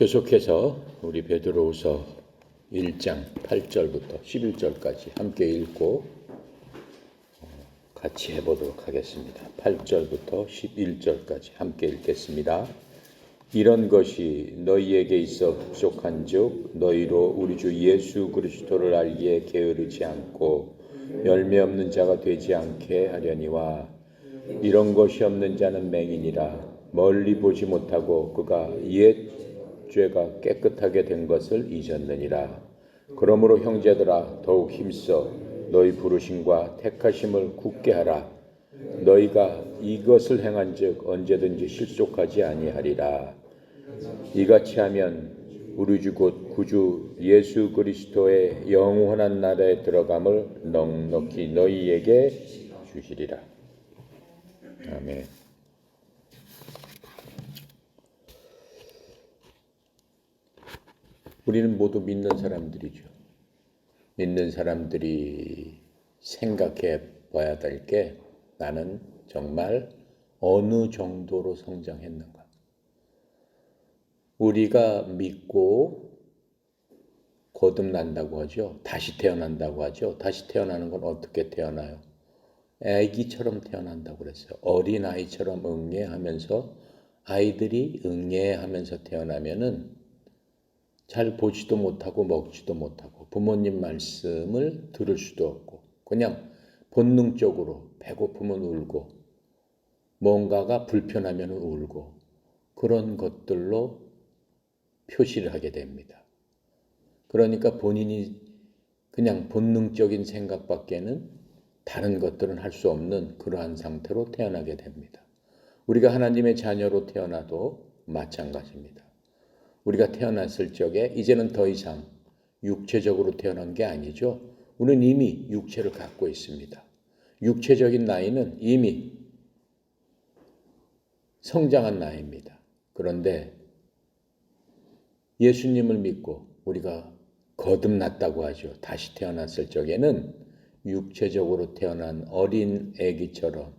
계속해서 우리 베드로후서 1장 8절부터 11절까지 함께 읽고 같이 해보도록 하겠습니다. 8절부터 11절까지 함께 읽겠습니다. 이런 것이 너희에게 있어 부족한 즉 너희로 우리 주 예수 그리스도를 알기에 게으르지 않고 열매 없는 자가 되지 않게 하려니와 이런 것이 없는 자는 맹인이라 멀리 보지 못하고 그가 옛 죄가 깨끗하게 된 것을 잊었느니라. 그러므로 형제들아 더욱 힘써 너희 부르심과 택하심을 굳게 하라. 너희가 이것을 행한즉 언제든지 실족하지 아니하리라. 이같이 하면 우리 주 곧 구주 예수 그리스도의 영원한 나라에 들어감을 넉넉히 너희에게 주시리라. 아멘. 우리는 모두 믿는 사람들이죠. 믿는 사람들이 생각해 봐야 될 게 나는 정말 어느 정도로 성장했는가. 우리가 믿고 거듭난다고 하죠. 다시 태어난다고 하죠. 다시 태어나는 건 어떻게 태어나요? 아기처럼 태어난다고 그랬어요. 어린아이처럼 응애하면서 아이들이 응애하면서 태어나면은 잘 보지도 못하고 먹지도 못하고 부모님 말씀을 들을 수도 없고 그냥 본능적으로 배고프면 울고 뭔가가 불편하면 울고 그런 것들로 표시를 하게 됩니다. 그러니까 본인이 그냥 본능적인 생각밖에는 다른 것들은 할 수 없는 그러한 상태로 태어나게 됩니다. 우리가 하나님의 자녀로 태어나도 마찬가지입니다. 우리가 태어났을 적에 이제는 더 이상 육체적으로 태어난 게 아니죠. 우리는 이미 육체를 갖고 있습니다. 육체적인 나이는 이미 성장한 나이입니다. 그런데 예수님을 믿고 우리가 거듭났다고 하죠. 다시 태어났을 적에는 육체적으로 태어난 어린 아기처럼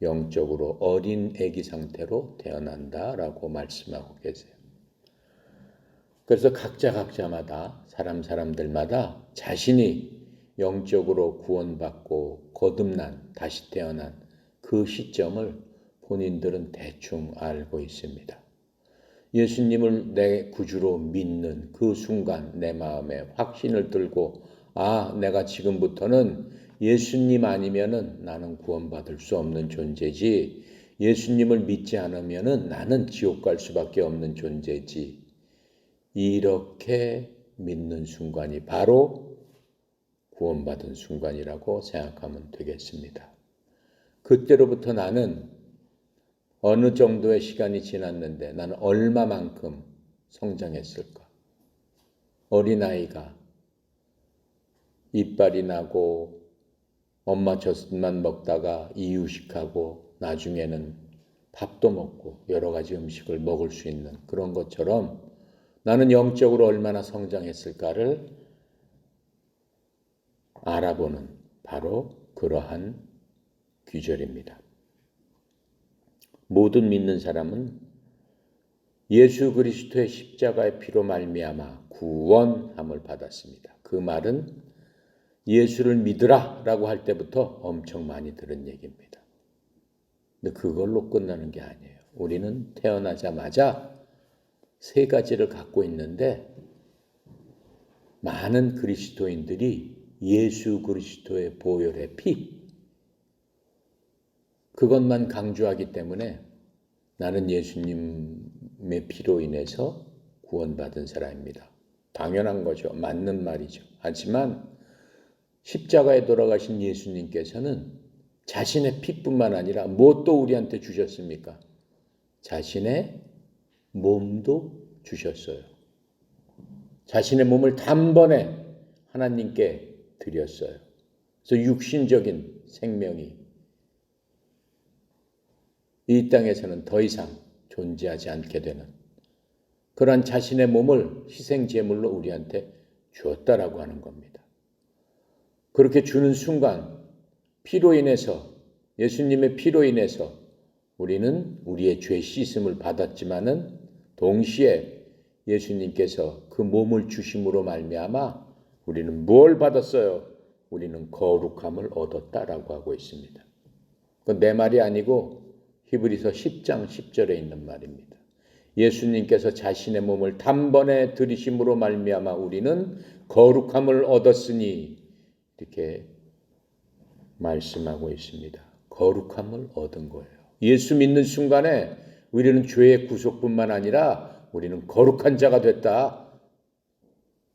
영적으로 어린 아기 상태로 태어난다라고 말씀하고 계세요. 그래서 각자마다 사람들마다 자신이 영적으로 구원받고 거듭난 다시 태어난 그 시점을 본인들은 대충 알고 있습니다. 예수님을 내 구주로 믿는 그 순간 내 마음에 확신을 들고 내가 지금부터는 예수님 아니면은 나는 구원받을 수 없는 존재지, 예수님을 믿지 않으면은 나는 지옥 갈 수밖에 없는 존재지, 이렇게 믿는 순간이 바로 구원받은 순간이라고 생각하면 되겠습니다. 그때로부터 나는 어느 정도의 시간이 지났는데 나는 얼마만큼 성장했을까? 어린아이가 이빨이 나고 엄마 젖만 먹다가 이유식하고 나중에는 밥도 먹고 여러 가지 음식을 먹을 수 있는 그런 것처럼 나는 영적으로 얼마나 성장했을까를 알아보는 바로 그러한 귀절입니다. 모든 믿는 사람은 예수 그리스도의 십자가의 피로 말미암아 구원함을 받았습니다. 그 말은 예수를 믿으라 라고 할 때부터 엄청 많이 들은 얘기입니다. 근데 그걸로 끝나는 게 아니에요. 우리는 태어나자마자 세 가지를 갖고 있는데 많은 그리스도인들이 예수 그리스도의 보혈의 피, 그것만 강조하기 때문에 나는 예수님의 피로 인해서 구원받은 사람입니다. 당연한 거죠. 맞는 말이죠. 하지만 십자가에 돌아가신 예수님께서는 자신의 피뿐만 아니라 무엇도 우리한테 주셨습니까? 자신의 몸도 주셨어요. 자신의 몸을 단번에 하나님께 드렸어요. 그래서 육신적인 생명이 이 땅에서는 더 이상 존재하지 않게 되는 그러한 자신의 몸을 희생제물로 우리한테 주었다라고 하는 겁니다. 그렇게 주는 순간 피로 인해서, 예수님의 피로 인해서 우리는 우리의 죄 씻음을 받았지만은 동시에 예수님께서 그 몸을 주심으로 말미암아 우리는 무엇을 받았어요? 우리는 거룩함을 얻었다라고 하고 있습니다. 그건 내 말이 아니고 히브리서 10장 10절에 있는 말입니다. 예수님께서 자신의 몸을 단번에 들이심으로 말미암아 우리는 거룩함을 얻었으니 이렇게 말씀하고 있습니다. 거룩함을 얻은 거예요. 예수 믿는 순간에 우리는 죄의 구속뿐만 아니라 우리는 거룩한 자가 됐다.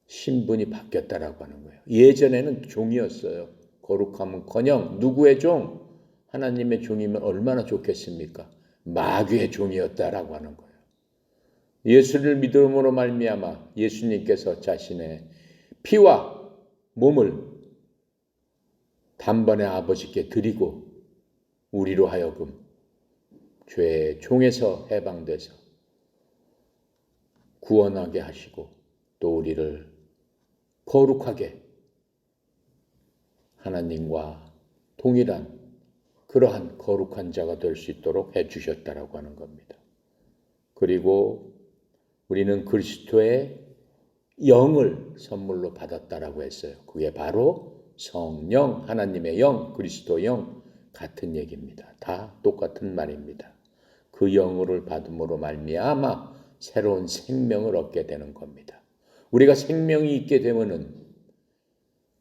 신분이 바뀌었다라고 하는 거예요. 예전에는 종이었어요. 거룩함은커녕 누구의 종? 하나님의 종이면 얼마나 좋겠습니까? 마귀의 종이었다라고 하는 거예요. 예수를 믿음으로 말미암아 예수님께서 자신의 피와 몸을 단번에 아버지께 드리고 우리로 하여금 죄의 종에서 해방돼서 구원하게 하시고 또 우리를 거룩하게 하나님과 동일한 그러한 거룩한 자가 될 수 있도록 해주셨다라고 하는 겁니다. 그리고 우리는 그리스도의 영을 선물로 받았다라고 했어요. 그게 바로 성령, 하나님의 영, 그리스도 영 같은 얘기입니다. 다 똑같은 말입니다. 그 영을 받음으로 말미암아 새로운 생명을 얻게 되는 겁니다. 우리가 생명이 있게 되면은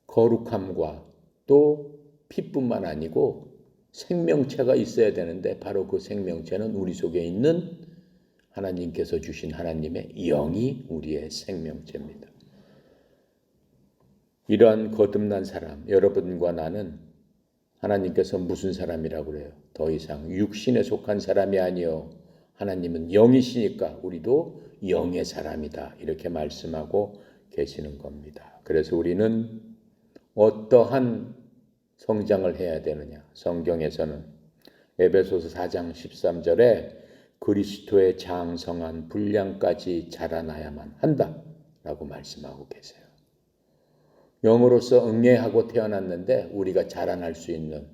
거룩함과 또 피뿐만 아니고 생명체가 있어야 되는데 바로 그 생명체는 우리 속에 있는 하나님께서 주신 하나님의 영이 우리의 생명체입니다. 이러한 거듭난 사람, 여러분과 나는 하나님께서 무슨 사람이라고 그래요? 더 이상 육신에 속한 사람이 아니요 하나님은 영이시니까 우리도 영의 사람이다. 이렇게 말씀하고 계시는 겁니다. 그래서 우리는 어떠한 성장을 해야 되느냐? 성경에서는 에베소서 4장 13절에 그리스도의 장성한 분량까지 자라나야만 한다라고 말씀하고 계세요. 영으로서 응애하고 태어났는데 우리가 자라날 수 있는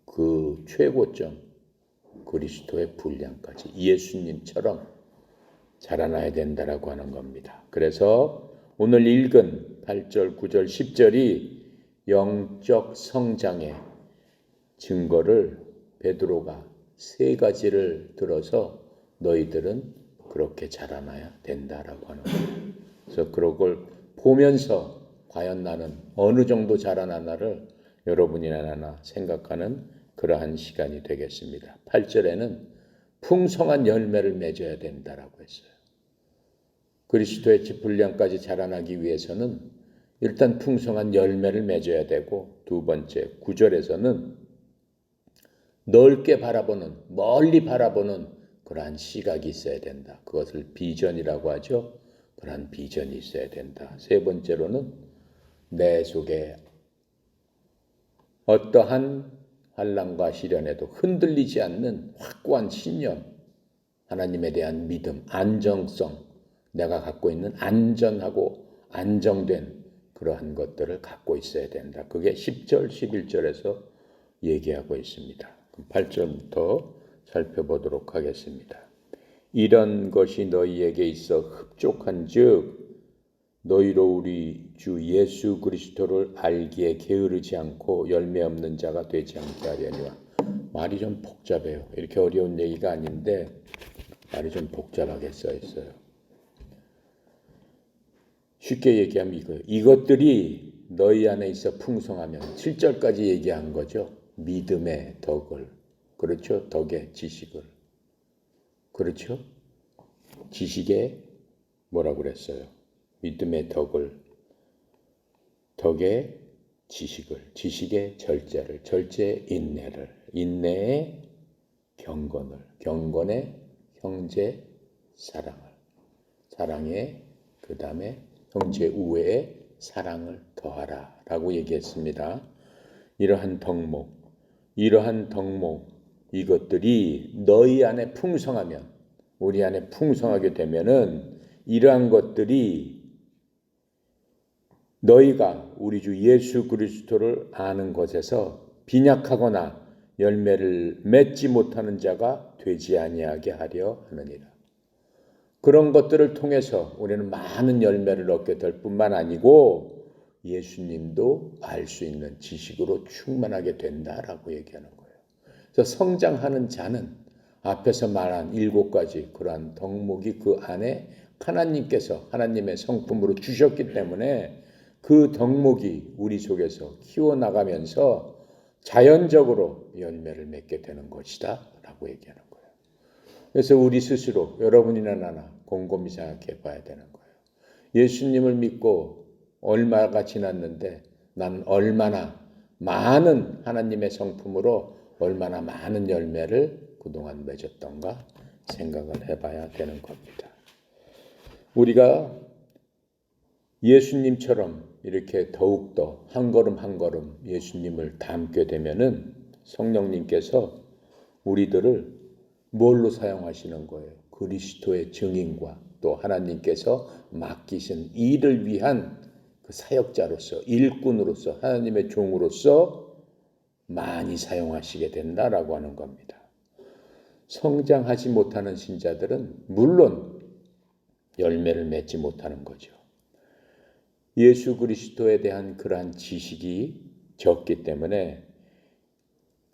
그 최고점 그리스도의 분량까지 예수님처럼 자라나야 된다라고 하는 겁니다. 그래서 오늘 읽은 8절, 9절, 10절이 영적 성장의 증거를 베드로가 세 가지를 들어서 너희들은 그렇게 자라나야 된다라고 하는 거예요. 그래서 그런 걸 보면서 과연 나는 어느 정도 자라나나를 여러분이나 나나 생각하는 그러한 시간이 되겠습니다. 8절에는 풍성한 열매를 맺어야 된다라고 했어요. 그리스도의 분량까지 자라나기 위해서는 일단 풍성한 열매를 맺어야 되고 두 번째 9절에서는 넓게 바라보는 멀리 바라보는 그러한 시각이 있어야 된다. 그것을 비전이라고 하죠. 그러한 비전이 있어야 된다. 세 번째로는 내 속에 어떠한 환난과 시련에도 흔들리지 않는 확고한 신념, 하나님에 대한 믿음, 안정성, 내가 갖고 있는 안전하고 안정된 그러한 것들을 갖고 있어야 된다. 그게 10절, 11절에서 얘기하고 있습니다. 8절부터 살펴보도록 하겠습니다. 이런 것이 너희에게 있어 흡족한 즉 너희로 우리 주 예수 그리스도를 알기에 게으르지 않고 열매 없는 자가 되지 않게 하려니와. 말이 좀 복잡해요. 이렇게 어려운 얘기가 아닌데 말이 좀 복잡하게 써 있어요. 쉽게 얘기하면 이거예요. 이것들이 너희 안에 있어 풍성하면 7절까지 얘기한 거죠. 믿음의 덕을. 그렇죠? 덕의 지식을. 그렇죠? 지식의 뭐라고 그랬어요? 믿음의 덕을. 덕의 지식을. 지식의 절제를. 절제의 인내를. 인내의 경건을. 경건의 형제 사랑을. 사랑의 그 다음에 형제 우애의 사랑을 더하라 라고 얘기했습니다. 이러한 덕목, 이것들이 너희 안에 풍성하면, 우리 안에 풍성하게 되면은 이러한 것들이 너희가 우리 주 예수 그리스도를 아는 것에서 빈약하거나 열매를 맺지 못하는 자가 되지 아니하게 하려 하느니라. 그런 것들을 통해서 우리는 많은 열매를 얻게 될 뿐만 아니고 예수님도 알 수 있는 지식으로 충만하게 된다라고 얘기하는 거예요. 그래서 성장하는 자는 앞에서 말한 7가지 그러한 덕목이 그 안에 하나님께서 하나님의 성품으로 주셨기 때문에 그 덕목이 우리 속에서 키워나가면서 자연적으로 열매를 맺게 되는 것이다 라고 얘기하는 거예요. 그래서 우리 스스로 여러분이나 나나 곰곰이 생각해 봐야 되는 거예요. 예수님을 믿고 얼마가 지났는데 난 얼마나 많은 하나님의 성품으로 얼마나 많은 열매를 그동안 맺었던가 생각을 해봐야 되는 겁니다. 우리가 예수님처럼 이렇게 더욱더 한 걸음 한 걸음 예수님을 닮게 되면은 성령님께서 우리들을 뭘로 사용하시는 거예요? 그리스도의 증인과 또 하나님께서 맡기신 일을 위한 그 사역자로서 일꾼으로서 하나님의 종으로서 많이 사용하시게 된다라고 하는 겁니다. 성장하지 못하는 신자들은 물론 열매를 맺지 못하는 거죠. 예수 그리스도에 대한 그러한 지식이 적기 때문에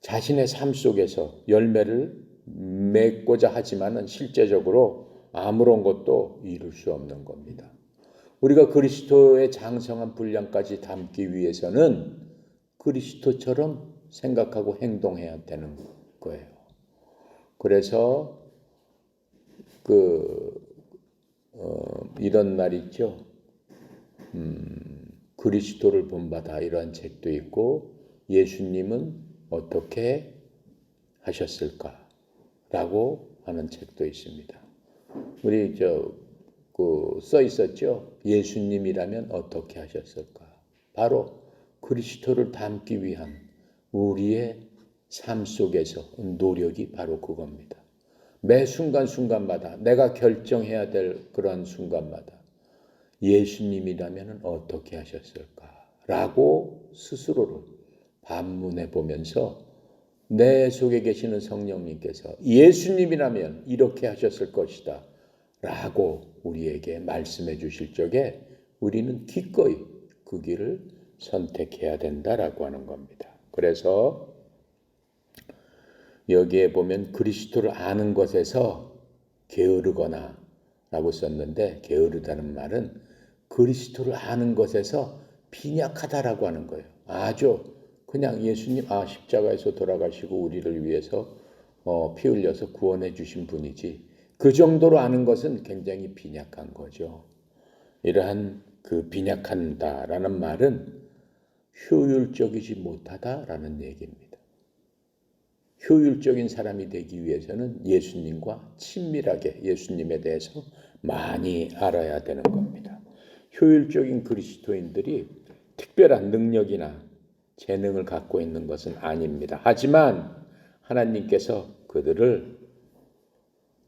자신의 삶 속에서 열매를 맺고자 하지만은 실제적으로 아무런 것도 이룰 수 없는 겁니다. 우리가 그리스도의 장성한 분량까지 담기 위해서는 그리스도처럼 생각하고 행동해야 되는 거예요. 그래서 이런 말 있죠. 그리스도를 본받아 이러한 책도 있고 예수님은 어떻게 하셨을까라고 하는 책도 있습니다. 우리 써 있었죠. 예수님이라면 어떻게 하셨을까? 바로 그리스도를 닮기 위한 우리의 삶 속에서 노력이 바로 그겁니다. 매 순간순간마다 내가 결정해야 될 그런 순간마다 예수님이라면 어떻게 하셨을까라고 스스로를 반문해 보면서 내 속에 계시는 성령님께서 예수님이라면 이렇게 하셨을 것이다 라고 우리에게 말씀해 주실 적에 우리는 기꺼이 그 길을 선택해야 된다라고 하는 겁니다. 그래서 여기에 보면 그리스도를 아는 것에서 게으르거나 라고 썼는데 게으르다는 말은 그리스도를 아는 것에서 빈약하다라고 하는 거예요. 아주 그냥 예수님 십자가에서 돌아가시고 우리를 위해서 피 흘려서 구원해 주신 분이지 그 정도로 아는 것은 굉장히 빈약한 거죠. 이러한 그 빈약한다라는 말은 효율적이지 못하다라는 얘기입니다. 효율적인 사람이 되기 위해서는 예수님과 친밀하게 예수님에 대해서 많이 알아야 되는 겁니다. 효율적인 그리스도인들이 특별한 능력이나 재능을 갖고 있는 것은 아닙니다. 하지만 하나님께서 그들을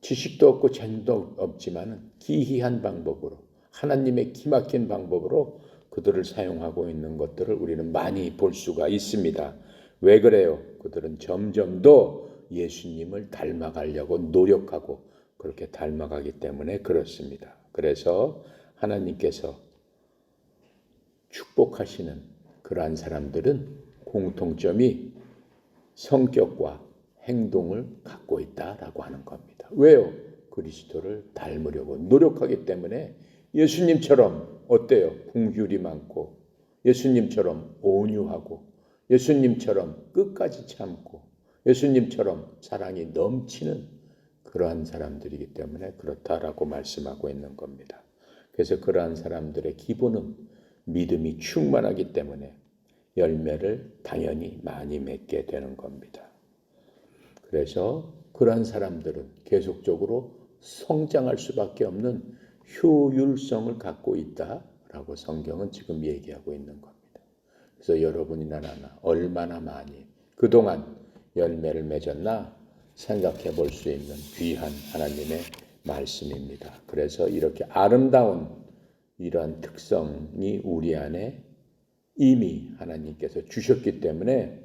지식도 없고 재능도 없지만 기이한 방법으로 하나님의 기막힌 방법으로 그들을 사용하고 있는 것들을 우리는 많이 볼 수가 있습니다. 왜 그래요? 그들은 점점 더 예수님을 닮아가려고 노력하고 그렇게 닮아가기 때문에 그렇습니다. 그래서 하나님께서 축복하시는 그러한 사람들은 공통점이 성격과 행동을 갖고 있다라고 하는 겁니다. 왜요? 그리스도를 닮으려고 노력하기 때문에 예수님처럼 어때요? 긍휼이 많고 예수님처럼 온유하고 예수님처럼 끝까지 참고 예수님처럼 사랑이 넘치는 그러한 사람들이기 때문에 그렇다라고 말씀하고 있는 겁니다. 그래서 그러한 사람들의 기본은 믿음이 충만하기 때문에 열매를 당연히 많이 맺게 되는 겁니다. 그래서 그러한 사람들은 계속적으로 성장할 수밖에 없는 효율성을 갖고 있다라고 성경은 지금 얘기하고 있는 겁니다. 그래서 여러분이나 나나 얼마나 많이 그동안 열매를 맺었나 생각해 볼 수 있는 귀한 하나님의 말씀입니다. 그래서 이렇게 아름다운 이러한 특성이 우리 안에 이미 하나님께서 주셨기 때문에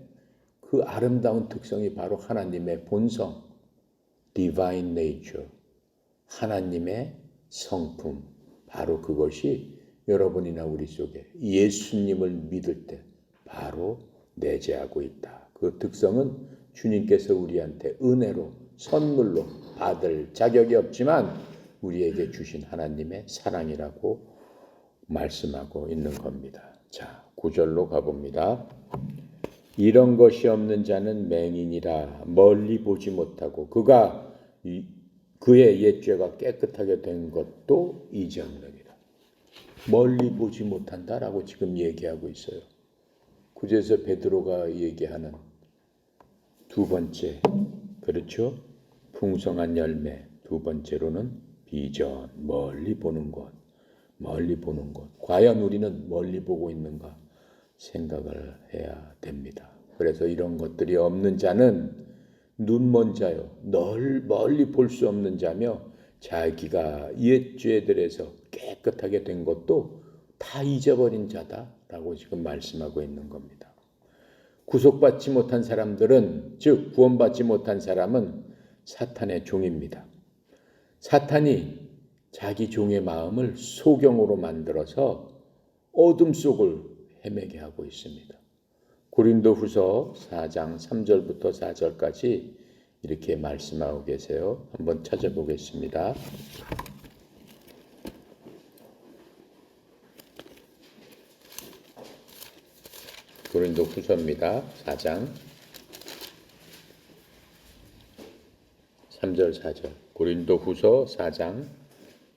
그 아름다운 특성이 바로 하나님의 본성, divine nature, 하나님의 성품, 바로 그것이 여러분이나 우리 속에 예수님을 믿을 때 바로 내재하고 있다. 그 특성은 주님께서 우리한테 은혜로 선물로 받을 자격이 없지만 우리에게 주신 하나님의 사랑이라고 말씀하고 있는 겁니다. 자, 9절로 가봅니다. 이런 것이 없는 자는 맹인이라 멀리 보지 못하고 그의 옛죄가 깨끗하게 된 것도 잊었느니라. 멀리 보지 못한다라고 지금 얘기하고 있어요. 구제에서 베드로가 얘기하는 두 번째, 그렇죠? 풍성한 열매, 두 번째로는 비전, 멀리 보는 것. 과연 우리는 멀리 보고 있는가 생각을 해야 됩니다. 그래서 이런 것들이 없는 자는 눈먼 자요, 멀리 볼 수 없는 자며 자기가 옛 죄들에서 깨끗하게 된 것도 다 잊어버린 자다라고 지금 말씀하고 있는 겁니다. 구속받지 못한 사람들은, 즉 구원받지 못한 사람은 사탄의 종입니다. 사탄이 자기 종의 마음을 소경으로 만들어서 어둠 속을 헤매게 하고 있습니다. 고린도후서 4장 3절부터 4절까지 이렇게 말씀하고 계세요. 한번 찾아보겠습니다. 고린도후서입니다. 4장 3절 4절. 고린도후서 4장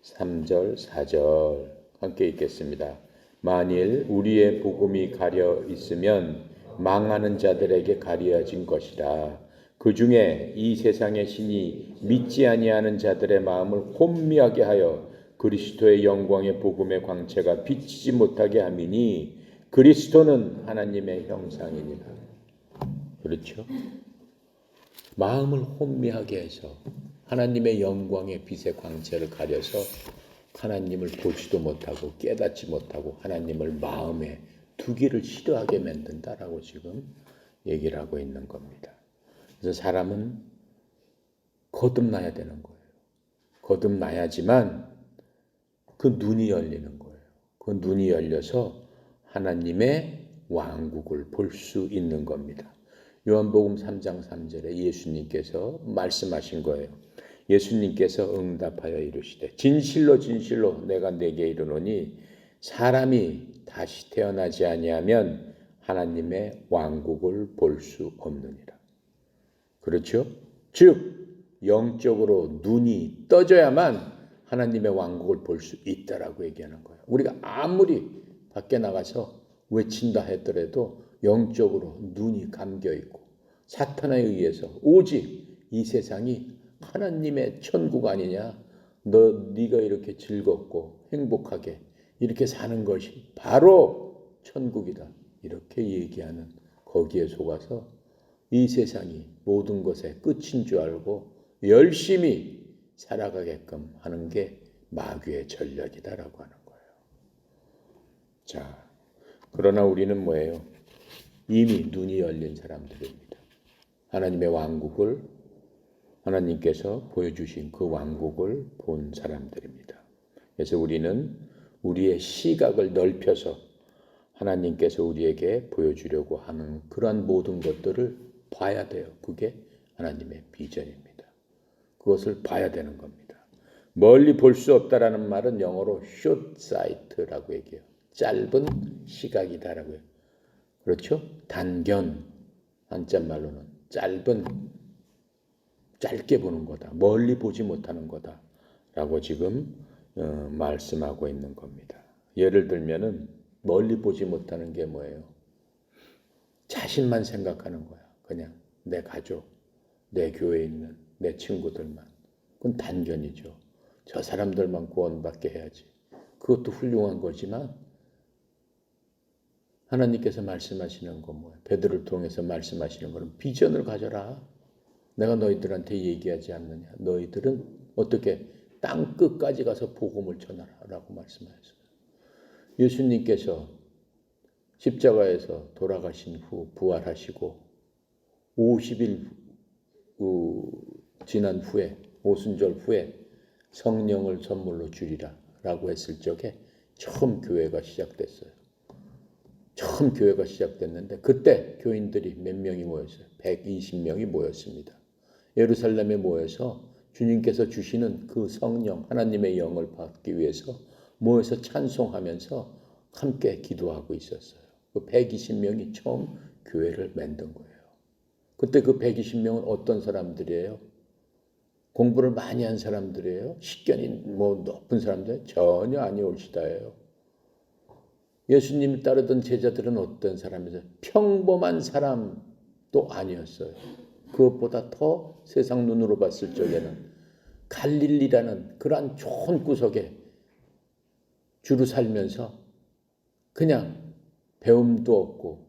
3절 4절 함께 읽겠습니다. 만일 우리의 복음이 가려 있으면 망하는 자들에게 가려진 것이라. 그 중에 이 세상의 신이 믿지 아니하는 자들의 마음을 혼미하게 하여 그리스도의 영광의 복음의 광채가 비치지 못하게 함이니 그리스도는 하나님의 형상이니라. 그렇죠? 마음을 혼미하게 해서 하나님의 영광의 빛의 광채를 가려서 하나님을 보지도 못하고 깨닫지 못하고 하나님을 마음에 두기를 싫어하게 만든다라고 지금 얘기를 하고 있는 겁니다. 그래서 사람은 거듭나야 되는 거예요. 거듭나야지만 그 눈이 열리는 거예요. 그 눈이 열려서 하나님의 왕국을 볼 수 있는 겁니다. 요한복음 3장 3절에 예수님께서 말씀하신 거예요. 예수님께서 응답하여 이르시되 진실로 진실로 내가 네게 이르노니 사람이 다시 태어나지 아니하면 하나님의 왕국을 볼 수 없느니라. 그렇죠? 즉 영적으로 눈이 떠져야만 하나님의 왕국을 볼 수 있다라고 얘기하는 거예요. 우리가 아무리 밖에 나가서 외친다 했더라도 영적으로 눈이 감겨 있고 사탄에 의해서 오직 이 세상이 하나님의 천국 아니냐, 네가 이렇게 즐겁고 행복하게 이렇게 사는 것이 바로 천국이다, 이렇게 얘기하는 거기에 속아서 이 세상이 모든 것의 끝인 줄 알고 열심히 살아가게끔 하는 게 마귀의 전략이다라고 하는 거예요. 자, 그러나 우리는 뭐예요? 이미 눈이 열린 사람들입니다. 하나님의 왕국을, 하나님께서 보여주신 그 왕국을 본 사람들입니다. 그래서 우리는 우리의 시각을 넓혀서 하나님께서 우리에게 보여주려고 하는 그러한 모든 것들을 봐야 돼요. 그게 하나님의 비전입니다. 그것을 봐야 되는 겁니다. 멀리 볼 수 없다라는 말은 영어로 short sight라고 얘기해요. 짧은 시각이다라고요. 그렇죠? 단견, 한자말로는 짧게 보는 거다. 멀리 보지 못하는 거다라고 지금 말씀하고 있는 겁니다. 예를 들면은 멀리 보지 못하는 게 뭐예요? 자신만 생각하는 거야. 그냥 내 가족, 내 교회에 있는 내 친구들만. 그건 단견이죠. 저 사람들만 구원받게 해야지. 그것도 훌륭한 거지만 하나님께서 말씀하시는 건 뭐예요? 베드로를 통해서 말씀하시는 거는 비전을 가져라. 내가 너희들한테 얘기하지 않느냐. 너희들은 어떻게 땅 끝까지 가서 복음을 전하라 라고 말씀하셨어요. 예수님께서 십자가에서 돌아가신 후 부활하시고 50일 지난 후에, 오순절 후에 성령을 선물로 주리라 라고 했을 적에 처음 교회가 시작됐어요. 처음 교회가 시작됐는데 그때 교인들이 몇 명이 모였어요. 120명이 모였습니다. 예루살렘에 모여서 주님께서 주시는 그 성령 하나님의 영을 받기 위해서 모여서 찬송하면서 함께 기도하고 있었어요. 그 120명이 처음 교회를 만든 거예요. 그때 그 120명은 어떤 사람들이에요? 공부를 많이 한 사람들이에요? 식견이 높은 사람들? 전혀 아니올시다예요. 예수님 따르던 제자들은 어떤 사람이세요? 평범한 사람도 아니었어요. 그것보다 더 세상 눈으로 봤을 적에는 갈릴리라는 그러한 좋은 구석에 주로 살면서 그냥 배움도 없고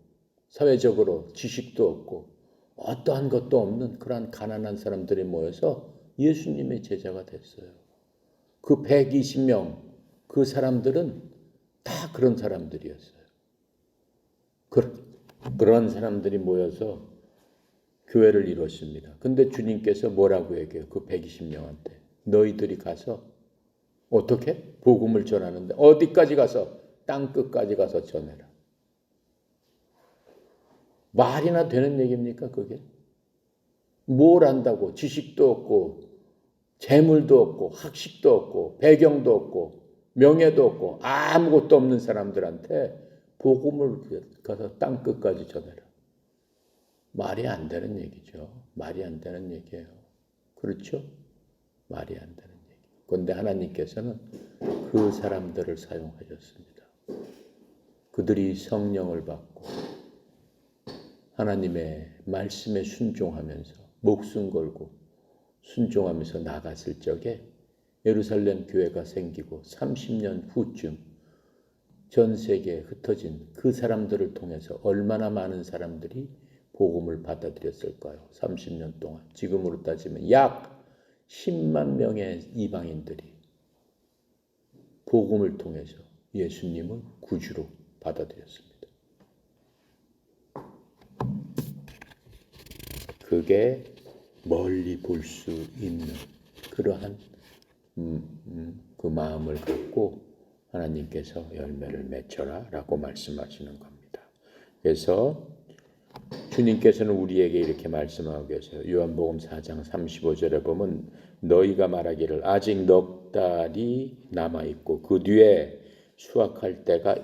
사회적으로 지식도 없고 어떠한 것도 없는 그러한 가난한 사람들이 모여서 예수님의 제자가 됐어요. 그 120명 그 사람들은 다 그런 사람들이었어요. 그런 사람들이 모여서 교회를 이뤘습니다. 근데 주님께서 뭐라고 얘기해요? 그 120명한테. 너희들이 가서 어떻게? 복음을 전하는데 어디까지 가서? 땅 끝까지 가서 전해라. 말이나 되는 얘기입니까 그게? 뭘 안다고? 지식도 없고 재물도 없고 학식도 없고 배경도 없고 명예도 없고 아무것도 없는 사람들한테 복음을 가서 땅 끝까지 전해라. 말이 안 되는 얘기죠. 말이 안 되는 얘기예요. 그렇죠? 말이 안 되는 얘기. 그런데 하나님께서는 그 사람들을 사용하셨습니다. 그들이 성령을 받고 하나님의 말씀에 순종하면서 목숨 걸고 순종하면서 나갔을 적에 예루살렘 교회가 생기고 30년 후쯤 전 세계에 흩어진 그 사람들을 통해서 얼마나 많은 사람들이 복음을 받아들였을까요? 30년 동안. 지금으로 따지면 약 10만 명의 이방인들이 복음을 통해서 예수님을 구주로 받아들였습니다. 그게 멀리 볼 수 있는 그러한 그 마음을 갖고 하나님께서 열매를 맺혀라 라고 말씀하시는 겁니다. 그래서 주님께서는 우리에게 이렇게 말씀하고 계세요. 요한복음 4장 35절에 보면 너희가 말하기를 아직 넉 달이 남아있고 그 뒤에 수확할 때가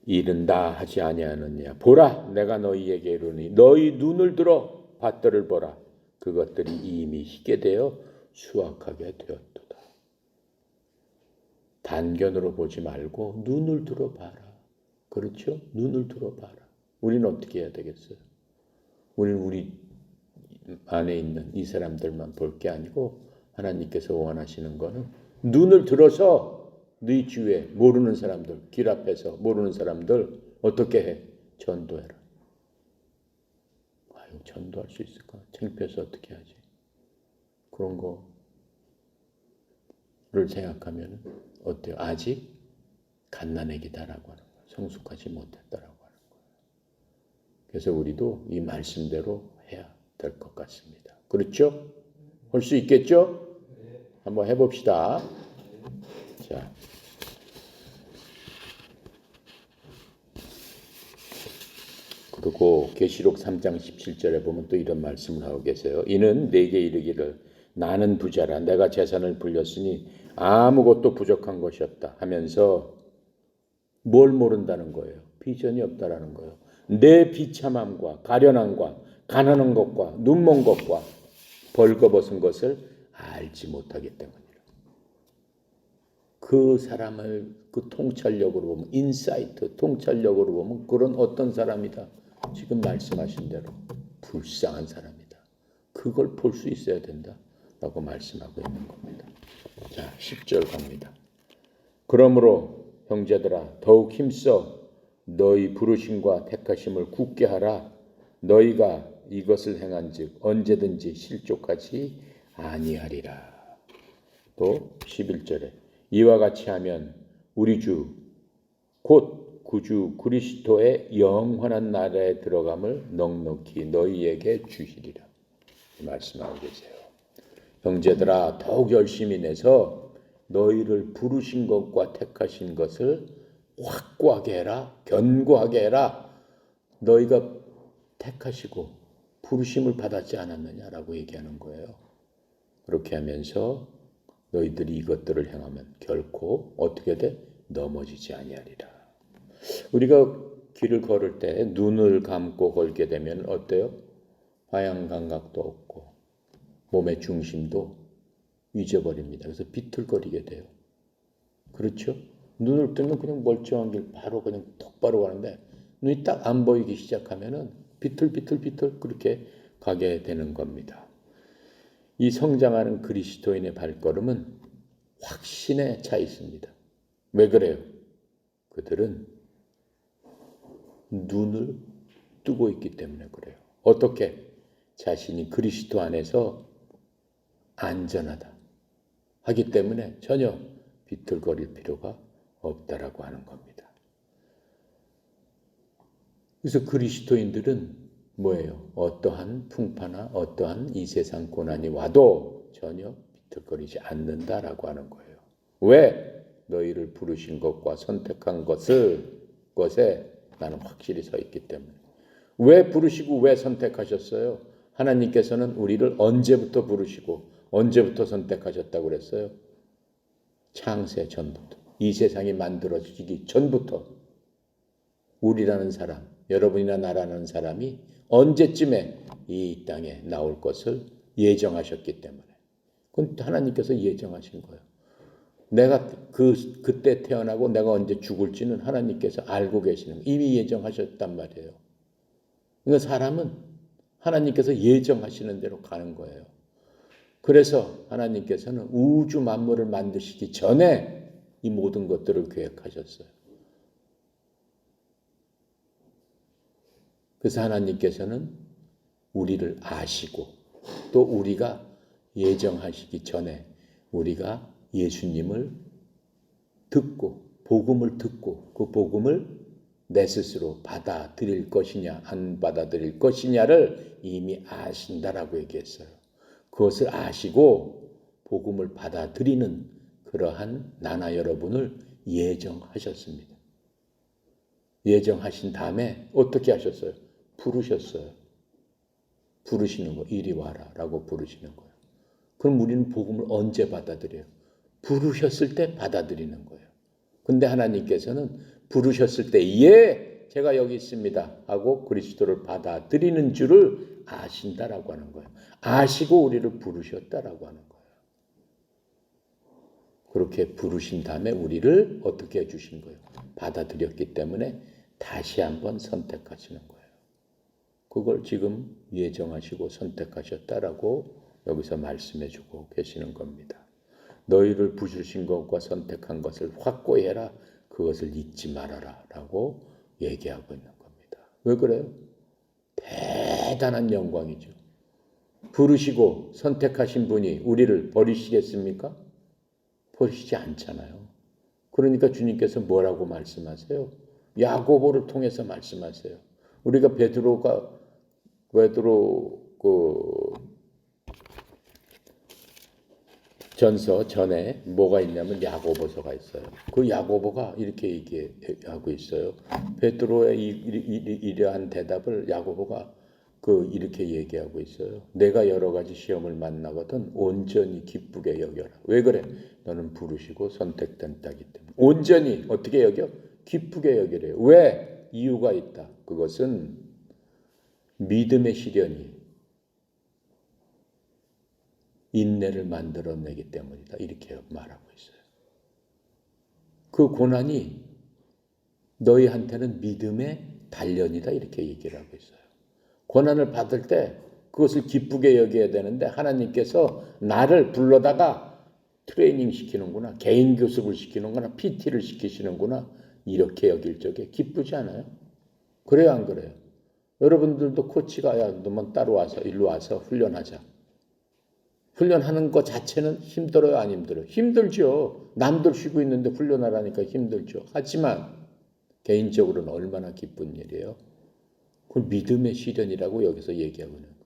이른다 하지 아니하느냐. 보라 내가 너희에게 이르니 너희 눈을 들어 밭들을 보라. 그것들이 이미 희게 되어 수확하게 되었도다. 단견으로 보지 말고 눈을 들어봐라. 그렇죠? 눈을 들어봐라. 우리는 어떻게 해야 되겠어요? 우리는 우리 안에 있는 이 사람들만 볼 게 아니고 하나님께서 원하시는 거는 눈을 들어서 네 주위에 모르는 사람들, 길 앞에서 모르는 사람들 어떻게 해? 전도해라. 아유, 전도할 수 있을까? 창피해서 어떻게 하지? 그런 거를 생각하면 어때요? 아직 갓난아기다라고 하는 거예요. 성숙하지 못했다라고 하는 거예요. 그래서 우리도 이 말씀대로 해야 될 것 같습니다. 그렇죠? 할 수 있겠죠? 한번 해봅시다. 자, 그리고 계시록 3장 17절에 보면 또 이런 말씀을 하고 계세요. 이는 내게 이르기를 나는 부자라 내가 재산을 불렸으니 아무것도 부족한 것이 없다 하면서 뭘 모른다는 거예요? 비전이 없다라는 거예요. 내 비참함과 가련함과 가난한 것과 눈먼 것과 벌거벗은 것을 알지 못하기 때문이라. 그 사람을 그 통찰력으로 보면 인사이트 통찰력으로 보면 그런 어떤 사람이다. 지금 말씀하신 대로 불쌍한 사람이다. 그걸 볼 수 있어야 된다라고 말씀하고 있는 겁니다. 자, 10절 갑니다. 그러므로 형제들아 더욱 힘써 너희 부르심과 택하심을 굳게 하라. 너희가 이것을 행한즉 언제든지 실족하지 아니하리라. 또 11절에 이와 같이 하면 우리 주 곧 구주 그리스도의 영원한 나라에 들어감을 넉넉히 너희에게 주시리라. 말씀하고 계세요. 형제들아 더욱 열심히 내서 너희를 부르신 것과 택하신 것을 확고하게 해라. 견고하게 해라. 너희가 택하시고 부르심을 받았지 않았느냐라고 얘기하는 거예요. 그렇게 하면서 너희들이 이것들을 행하면 결코 어떻게 돼? 넘어지지 아니하리라. 우리가 길을 걸을 때 눈을 감고 걸게 되면 어때요? 방향 감각도 없고 몸의 중심도 잊어버립니다. 그래서 비틀거리게 돼요. 그렇죠? 눈을 뜨면 그냥 멀쩡한 길 바로 그냥 똑바로 가는데 눈이 딱 안 보이기 시작하면은 비틀비틀비틀 그렇게 가게 되는 겁니다. 이 성장하는 그리스도인의 발걸음은 확신에 차 있습니다. 왜 그래요? 그들은 눈을 뜨고 있기 때문에 그래요. 어떻게? 자신이 그리스도 안에서 안전하다 하기 때문에 전혀 비틀거릴 필요가 없다라고 하는 겁니다. 그래서 그리스도인들은 뭐예요? 어떠한 풍파나 어떠한 이 세상 고난이 와도 전혀 비틀거리지 않는다라고 하는 거예요. 왜? 너희를 부르신 것과 선택한 것에 나는 확실히 서 있기 때문에. 왜 부르시고 왜 선택하셨어요? 하나님께서는 우리를 언제부터 부르시고 언제부터 선택하셨다고 그랬어요? 창세 전부터. 이 세상이 만들어지기 전부터 우리라는 사람, 여러분이나 나라는 사람이 언제쯤에 이 땅에 나올 것을 예정하셨기 때문에. 그건 하나님께서 예정하신 거예요. 내가 그때 태어나고 내가 언제 죽을지는 하나님께서 알고 계시는 거예요. 이미 예정하셨단 말이에요. 그러니까 사람은 하나님께서 예정하시는 대로 가는 거예요. 그래서 하나님께서는 우주 만물을 만드시기 전에 이 모든 것들을 계획하셨어요. 그래서 하나님께서는 우리를 아시고 또 우리가 예정하시기 전에 우리가 예수님을 듣고 복음을 듣고 그 복음을 내 스스로 받아들일 것이냐 안 받아들일 것이냐를 이미 아신다라고 얘기했어요. 그것을 아시고 복음을 받아들이는 그러한 나나 여러분을 예정하셨습니다. 예정하신 다음에 어떻게 하셨어요? 부르셨어요. 부르시는 거, 이리 와라 라고 부르시는 거예요. 그럼 우리는 복음을 언제 받아들여요? 부르셨을 때 받아들이는 거예요. 근데 하나님께서는 부르셨을 때 예, 제가 여기 있습니다 하고 그리스도를 받아들이는 줄을 아신다라고 하는 거예요. 아시고 우리를 부르셨다라고 하는 거예요. 그렇게 부르신 다음에 우리를 어떻게 해주신 거예요? 받아들였기 때문에 다시 한번 선택하시는 거예요. 그걸 지금 예정하시고 선택하셨다라고 여기서 말씀해주고 계시는 겁니다. 너희를 부르신 것과 선택한 것을 확고히 해라. 그것을 잊지 말아라 라고 얘기하고 있는 겁니다. 왜 그래요? 대단한 영광이죠. 부르시고 선택하신 분이 우리를 버리시겠습니까? 버리시지 않잖아요. 그러니까 주님께서 뭐라고 말씀하세요? 야고보를 통해서 말씀하세요. 우리가 베드로 전서 전에 뭐가 있냐면 야고보서가 있어요. 그 야고보가 이렇게 얘기하고 있어요. 베드로의 이러한 대답을 야고보가 이렇게 얘기하고 있어요. 내가 여러 가지 시험을 만나거든 온전히 기쁘게 여겨라. 왜 그래? 너는 부르시고 선택된 자이기 때문에. 온전히 어떻게 여겨? 기쁘게 여기래요. 왜? 이유가 있다. 그것은 믿음의 시련이 인내를 만들어내기 때문이다. 이렇게 말하고 있어요. 그 고난이 너희한테는 믿음의 단련이다. 이렇게 얘기를 하고 있어요. 고난을 받을 때 그것을 기쁘게 여겨야 되는데 하나님께서 나를 불러다가 트레이닝 시키는구나. 개인 교습을 시키는구나. PT를 시키시는구나. 이렇게 여길 적에 기쁘지 않아요? 그래요, 안 그래요? 여러분들도 코치가 야, 너만 따로 와서 일로 와서 훈련하자. 훈련하는 것 자체는 힘들어요, 안 힘들어요? 힘들죠. 남들 쉬고 있는데 훈련하라니까 힘들죠. 하지만 개인적으로는 얼마나 기쁜 일이에요. 그걸 믿음의 시련이라고 여기서 얘기하고 있는 거예요.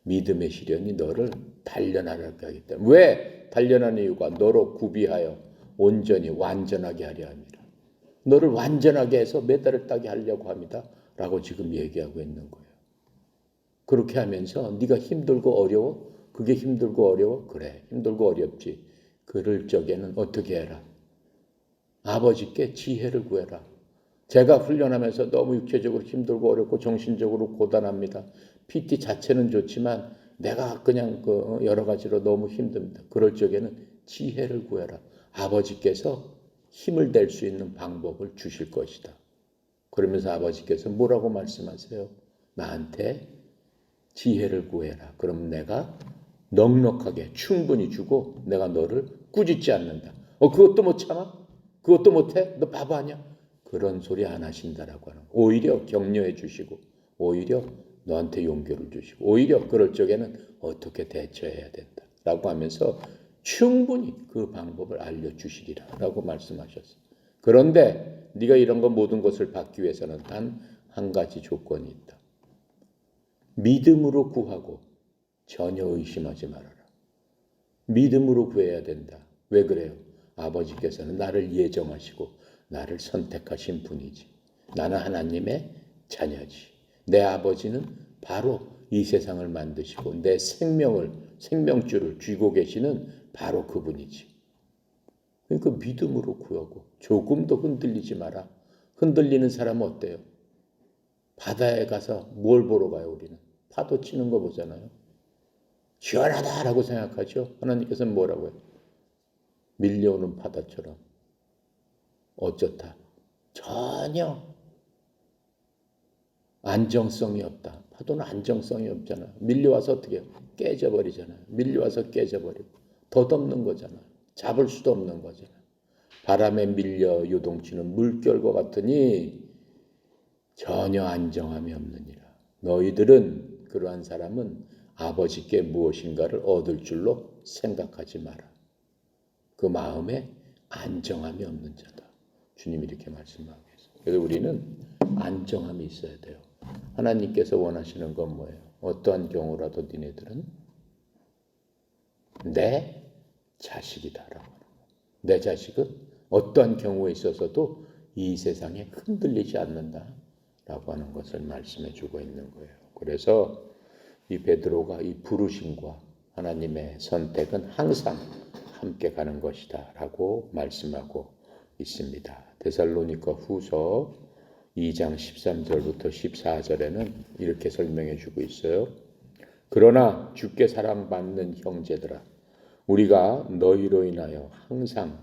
믿음의 시련이 너를 단련하게 하기 때문에. 왜 단련하는 이유가 너로 구비하여 온전히 완전하게 하려 합니다. 너를 완전하게 해서 메달을 따게 하려고 합니다. 라고 지금 얘기하고 있는 거예요. 그렇게 하면서 네가 힘들고 어려워? 그게 힘들고 어려워? 그래, 힘들고 어렵지. 그럴 적에는 어떻게 해라? 아버지께 지혜를 구해라. 제가 훈련하면서 너무 육체적으로 힘들고 어렵고 정신적으로 고단합니다. PT 자체는 좋지만 내가 그냥 여러 가지로 너무 힘듭니다. 그럴 적에는 지혜를 구해라. 아버지께서 힘을 낼 수 있는 방법을 주실 것이다. 그러면서 아버지께서 뭐라고 말씀하세요? 나한테 지혜를 구해라. 그럼 내가 넉넉하게 충분히 주고 내가 너를 꾸짖지 않는다. 그것도 못 참아? 그것도 못해? 너 바보 아니야? 그런 소리 안 하신다라고 하는 거예요. 오히려 격려해 주시고 오히려 너한테 용기를 주시고 오히려 그럴 적에는 어떻게 대처해야 된다라고 하면서 충분히 그 방법을 알려주시리라 라고 말씀하셨어요. 그런데 네가 이런 거 모든 것을 받기 위해서는 단 한 가지 조건이 있다. 믿음으로 구하고 전혀 의심하지 말아라. 믿음으로 구해야 된다. 왜 그래요? 아버지께서는 나를 예정하시고 나를 선택하신 분이지. 나는 하나님의 자녀지. 내 아버지는 바로 이 세상을 만드시고 내 생명줄을 쥐고 계시는 바로 그분이지. 그러니까 믿음으로 구하고 조금도 흔들리지 마라. 흔들리는 사람은 어때요? 바다에 가서 뭘 보러 가요, 우리는? 파도 치는 거 보잖아요. 시원하다라고 생각하죠. 하나님께서는 뭐라고 해요? 밀려오는 바다처럼 어쩌다 전혀 안정성이 없다. 파도는 안정성이 없잖아요. 밀려와서 어떻게 해요? 깨져버리잖아요. 밀려와서 깨져버리고 덧없는 거잖아요. 잡을 수도 없는 거잖아요. 바람에 밀려 요동치는 물결과 같으니 전혀 안정함이 없느니라. 너희들은 그러한 사람은 아버지께 무엇인가를 얻을 줄로 생각하지 마라. 그 마음에 안정함이 없는 자다. 주님이 이렇게 말씀하고 계세요. 그래서 우리는 안정함이 있어야 돼요. 하나님께서 원하시는 건 뭐예요? 어떠한 경우라도 니네들은 내 자식이다라고 하는 거예요. 내 자식은 어떠한 경우에 있어서도 이 세상에 흔들리지 않는다라고 하는 것을 말씀해 주고 있는 거예요. 그래서 이 베드로가 이 부르심과 하나님의 선택은 항상 함께 가는 것이다 라고 말씀하고 있습니다. 데살로니가 후서 2장 13절부터 14절에는 이렇게 설명해 주고 있어요. 그러나 주께 사랑받는 형제들아, 우리가 너희로 인하여 항상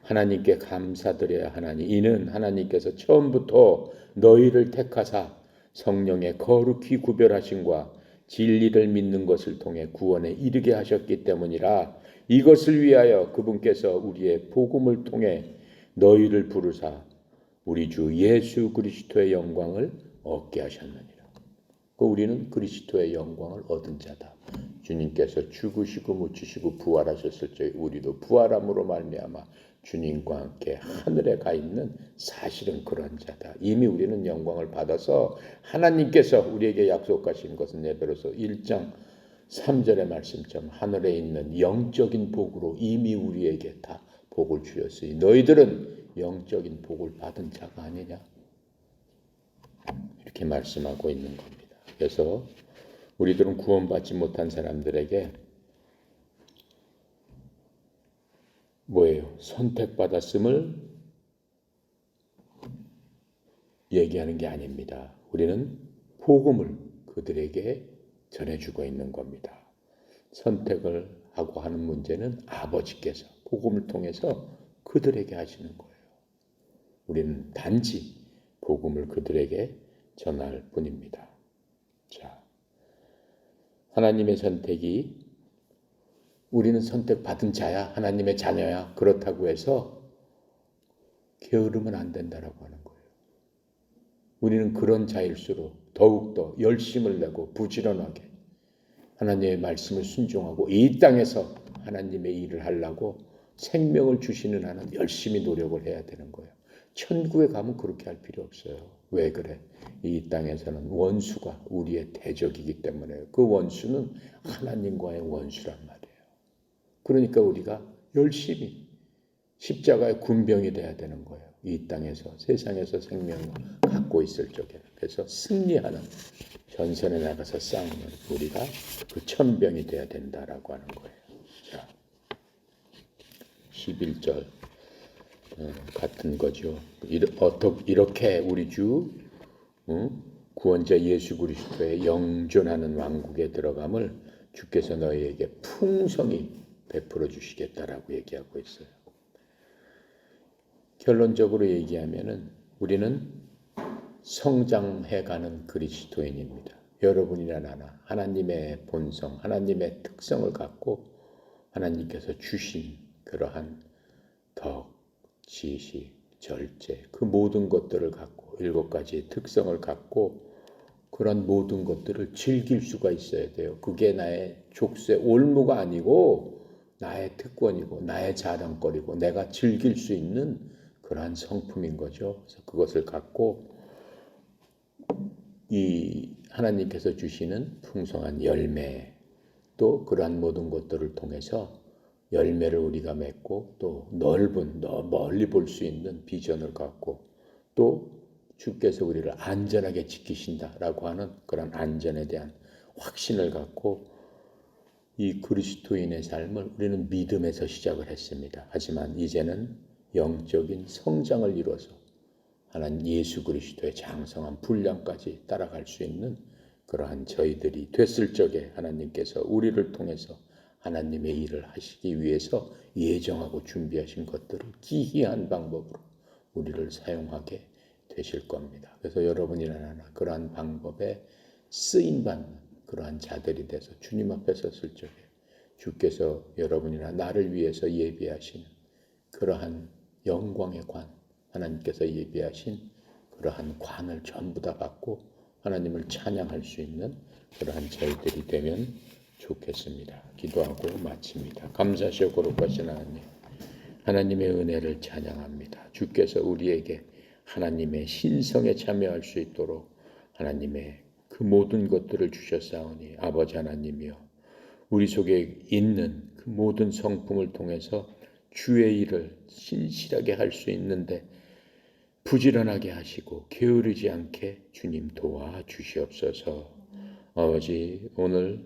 하나님께 감사드려야 하나니 이는 하나님께서 처음부터 너희를 택하사 성령의 거룩히 구별하심과 진리를 믿는 것을 통해 구원에 이르게 하셨기 때문이라. 이것을 위하여 그분께서 우리의 복음을 통해 너희를 부르사 우리 주 예수 그리스도의 영광을 얻게 하셨느니라. 우리는 그리스도의 영광을 얻은 자다. 주님께서 죽으시고 묻히시고 부활하셨을 때 우리도 부활함으로 말미암아 주님과 함께 하늘에 가 있는 사실은 그런 자다. 이미 우리는 영광을 받아서 하나님께서 우리에게 약속하신 것은 에베소서 1장 3절의 말씀처럼 하늘에 있는 영적인 복으로 이미 우리에게 다 복을 주셨으니 너희들은 영적인 복을 받은 자가 아니냐. 이렇게 말씀하고 있는 겁니다. 그래서 우리들은 구원받지 못한 사람들에게 뭐예요? 선택받았음을 얘기하는 게 아닙니다. 우리는 복음을 그들에게 전해주고 있는 겁니다. 선택을 하고 하는 문제는 아버지께서 복음을 통해서 그들에게 하시는 거예요. 우리는 단지 복음을 그들에게 전할 뿐입니다. 자, 하나님의 선택이 우리는 선택받은 자야, 하나님의 자녀야. 그렇다고 해서 게으르면 안 된다라고 하는 거예요. 우리는 그런 자일수록 더욱더 열심을 내고 부지런하게 하나님의 말씀을 순종하고 이 땅에서 하나님의 일을 하려고 생명을 주시는 한은 열심히 노력을 해야 되는 거예요. 천국에 가면 그렇게 할 필요 없어요. 왜 그래? 이 땅에서는 원수가 우리의 대적이기 때문에 그 원수는 하나님과의 원수란 말이에요. 그러니까 우리가 열심히 십자가의 군병이 돼야 되는 거예요. 이 땅에서 세상에서 생명을 갖고 있을 적에. 그래서 승리하는 전선에 나가서 싸우는 우리가 그 천병이 돼야 된다라고 하는 거예요. 자, 11절 같은 거죠. 이렇게 우리 주 구원자 예수 그리스도의 영존하는 왕국에 들어감을 주께서 너희에게 풍성히 베풀어 주시겠다라고 얘기하고 있어요. 결론적으로 얘기하면은 우리는 성장해가는 그리스도인입니다. 여러분이나 나나 하나님의 본성, 하나님의 특성을 갖고 하나님께서 주신 그러한 덕, 지식, 절제, 그 모든 것들을 갖고 7가지의 특성을 갖고 그런 모든 것들을 즐길 수가 있어야 돼요. 그게 나의 족쇄, 올무가 아니고 나의 특권이고 나의 자랑거리고 내가 즐길 수 있는 그러한 성품인 거죠. 그래서 그것을 갖고 이 하나님께서 주시는 풍성한 열매, 또 그러한 모든 것들을 통해서 열매를 우리가 맺고 또 넓은 멀리 볼 수 있는 비전을 갖고 또 주께서 우리를 안전하게 지키신다라고 하는 그런 안전에 대한 확신을 갖고 이 그리스도인의 삶을 우리는 믿음에서 시작을 했습니다. 하지만 이제는 영적인 성장을 이루어서 하나님 예수 그리스도의 장성한 분량까지 따라갈 수 있는 그러한 저희들이 됐을 적에 하나님께서 우리를 통해서 하나님의 일을 하시기 위해서 예정하고 준비하신 것들을 기이한 방법으로 우리를 사용하게 되실 겁니다. 그래서 여러분이나 나나 그러한 방법에 쓰임받는 그러한 자들이 돼서 주님 앞에 섰을 적에 주께서 여러분이나 나를 위해서 예비하신 그러한 영광의 관, 하나님께서 예비하신 그러한 관을 전부 다 받고 하나님을 찬양할 수 있는 그러한 저희들이 되면 좋겠습니다. 기도하고 마칩니다. 감사하시오 거룩하신 하나님, 하나님의 은혜를 찬양합니다. 주께서 우리에게 하나님의 신성에 참여할 수 있도록 하나님의 그 모든 것들을 주셨사오니 아버지 하나님이여, 우리 속에 있는 그 모든 성품을 통해서 주의 일을 신실하게 할 수 있는데 부지런하게 하시고 게으르지 않게 주님 도와주시옵소서. 아버지, 오늘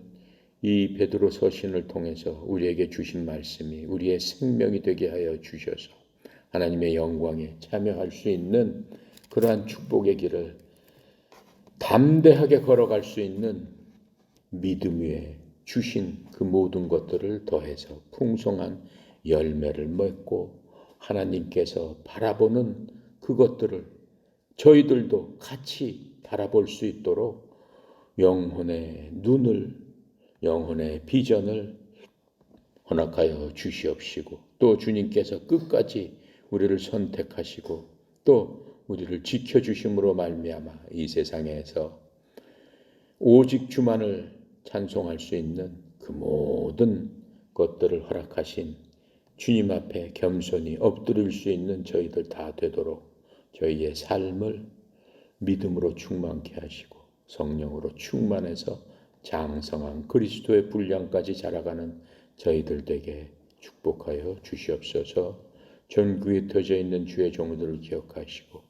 이 베드로 서신을 통해서 우리에게 주신 말씀이 우리의 생명이 되게 하여 주셔서 하나님의 영광에 참여할 수 있는 그러한 축복의 길을 담대하게 걸어갈 수 있는 믿음 위에 주신 그 모든 것들을 더해서 풍성한 열매를 맺고 하나님께서 바라보는 그것들을 저희들도 같이 바라볼 수 있도록 영혼의 눈을, 영혼의 비전을 허락하여 주시옵시고 또 주님께서 끝까지 우리를 선택하시고 또 우리를 지켜주심으로 말미암아 이 세상에서 오직 주만을 찬송할 수 있는 그 모든 것들을 허락하신 주님 앞에 겸손히 엎드릴 수 있는 저희들 다 되도록 저희의 삶을 믿음으로 충만케 하시고 성령으로 충만해서 장성한 그리스도의 분량까지 자라가는 저희들 되게 축복하여 주시옵소서. 전국에 터져 있는 주의 종들을 기억하시고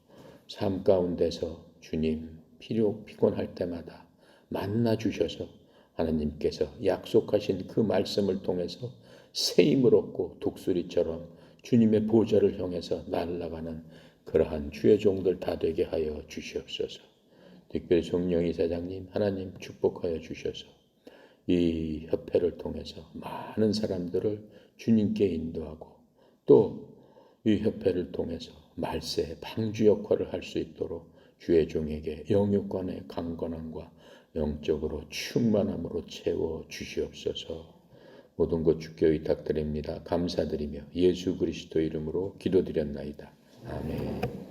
삶 가운데서 주님 피곤할 때마다 만나 주셔서 하나님께서 약속하신 그 말씀을 통해서 새 힘을 얻고 독수리처럼 주님의 보좌를 향해서 날아가는 그러한 주의 종들 다 되게 하여 주시옵소서. 특별히 송영희 사장님 하나님 축복하여 주셔서 이 협회를 통해서 많은 사람들을 주님께 인도하고 또 이 협회를 통해서 말세 방주 역할을 할 수 있도록 주의 종에게 영육간의 강건함과 영적으로 충만함으로 채워 주시옵소서. 모든 것 주께 의탁드립니다. 감사드리며 예수 그리스도 이름으로 기도드렸나이다. 아멘.